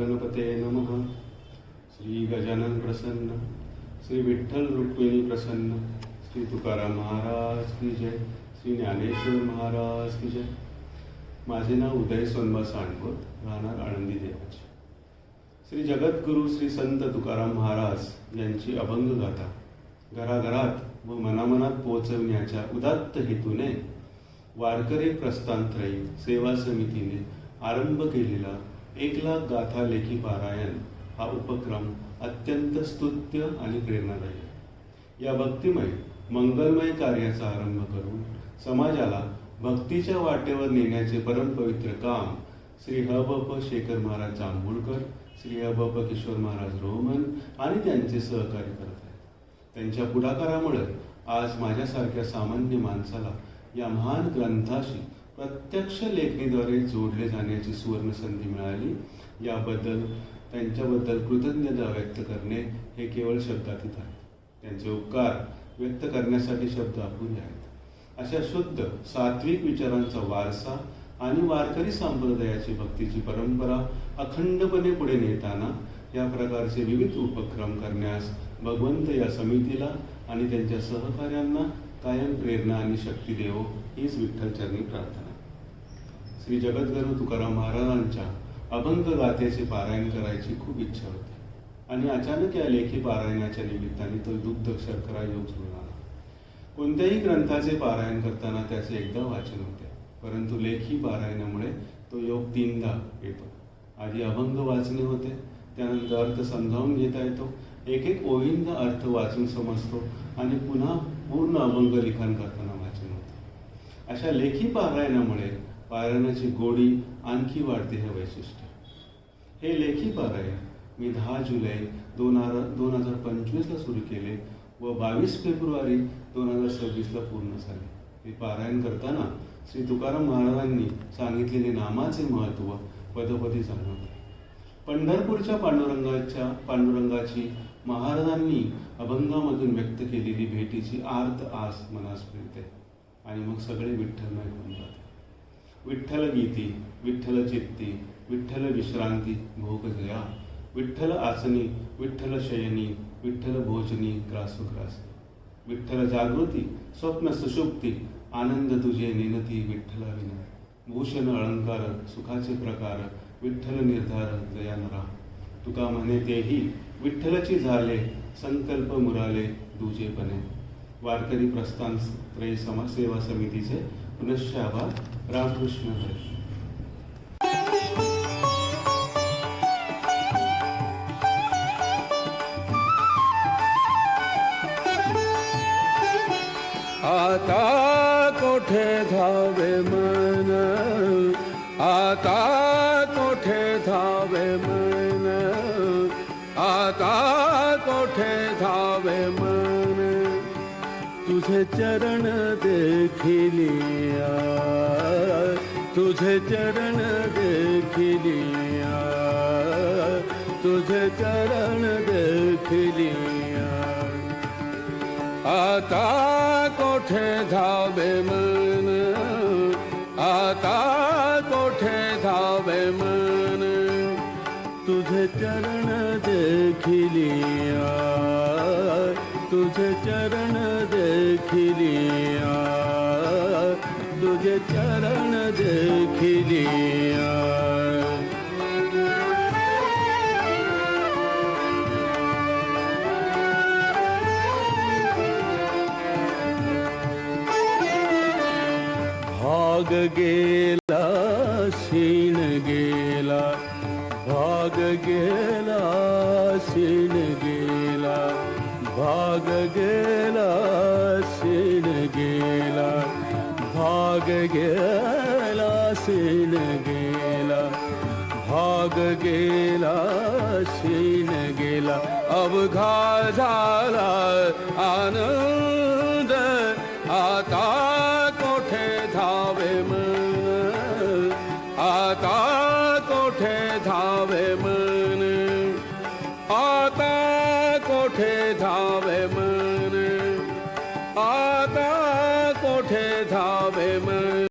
गणपते नमः. श्री गजानन प्रसन्न, श्री विठ्ठल रुक्मिणी प्रसन्न, श्री तुकाराम महाराज की जय, श्री ज्ञानेश्वर महाराज की जय. माझे नाव उदय सोनबा सांडवर, राहणार आळंदी देवाचे. श्री जगद्गुरु श्री संत तुकाराम महाराज यांची अभंग गाथा घराघरात व मनामनात पोहोचवण्याच्या उदात्त हेतूने वारकरी प्रस्थानत्रयी सेवा समितीने आरंभ केलेला 1,00,000 गाथा लेखी पारायण हा उपक्रम अत्यंत स्तुत्य आणि प्रेरणादायी. या भक्तिमय मंगलमय कार्याचा आरंभ करून समाजाला भक्तीच्या वाटेवर नेण्याचे परमपवित्र काम श्री ह.ब.प. शेखर महाराज जांभूळकर, श्री ह.ब.प. किशोर महाराज रोहमन आणि त्यांचे सहकारी करत आहेत. त्यांच्या पुढाकारामुळे आज माझ्यासारख्या सामान्य माणसाला या महान ग्रंथाशी प्रत्यक्ष लेखणीद्वारे जोडले जाण्याची सुवर्ण संधी मिळाली. याबद्दल त्यांच्याबद्दल कृतज्ञता व्यक्त करणे हे केवळ शब्दातीत आहे. त्यांचे उपकार व्यक्त करण्यासाठी शब्द अपुरे आहेत. अशा शुद्ध सात्विक विचारांचा वारसा आणि वारकरी संप्रदायाची भक्तीची परंपरा अखंडपणे पुढे नेताना या प्रकारचे विविध उपक्रम करण्यास भगवंत या समितीला आणि त्यांच्या सहकाऱ्यांना कायम प्रेरणा आणि शक्ती देवो, हीच विठ्ठलचरणी प्रार्थना. श्री जगद्गुरु तुकाराम महाराजांच्या अभंग गाथेचे पारायण करायची खूप इच्छा होती आणि अचानक या लेखी पारायणाच्या निमित्ताने तो दुग्ध शर्करा योग जुळून आला. कोणत्याही ग्रंथाचे पारायण करताना त्याचे एकदा वाचन होते, परंतु लेखी पारायणामुळे तो योग 3दा येतो. आधी अभंग वाचणे होते, त्यानंतर अर्थ समजावून घेता येतो, एक ओळींचा अर्थ वाचून समजतो आणि पुन्हा पूर्ण अभंग लिखाण करताना वाचन होते. अशा लेखी पारायणामुळे पारायणाची गोडी आणखी वाढते हे वैशिष्ट्य. हे लेखी पारायण मी 10 जुलै 2025ला सुरू केले व 22 फेब्रुवारी 2026ला पूर्ण झाले. हे पारायण करताना श्री तुकाराम महाराजांनी सांगितलेले नामाचे महत्त्व पदोपदी जाणवते. पंढरपूरच्या पांडुरंगाची महाराजांनी अभंगामधून व्यक्त केलेली भेटीची आर्त आस मनास मिळते आणि मग सगळे विठ्ठलमय होऊन जाते. विठ्ठल गीती, विठ्ठल चित्ती, विठ्ठल विश्रांती भोग जया, विठ्ठल आसनी, विठ्ठल शयनी, विठ्ठल भोजनी ग्रासोग्रासी, विठ्ठल जागृती, स्वप्न सुषुप्ती, आनंद तुझे नेनती विठ्ठला विना, भूषण अलंकार, सुखाचे प्रकार, विठ्ठल निर्धार जया नरा, तुका म्हणे तेही विठ्ठलची झाले, संकल्प मुराले दुजेपणे. वारकरी प्रस्थान त्रयी सेवा समितीचे पुनश्च आभार. रामकृष्ण हरी. आता कोठे धावे मन, आता कोठे धावे मन, आता कोठे धावे मन, तुझे चरण देखिलिया, तुझे चरण देखिलिया, तुझे चरण देखिलिया. आता कोठे धावे मन, आता कोठे धावे मन, तुझे चरण देखिलिया, तुझे चरण देखिलिया, तुझे चरण देखिलिया. भाग गेला शीण गेला, भाग गेला शीण गेला, भाग गेला शीण गेला, भाग गेला शीण गेला, भाग गेला शीण गेला. अवघा झाला आनंद, आता कोठे धावे मन, आता कोठे धावे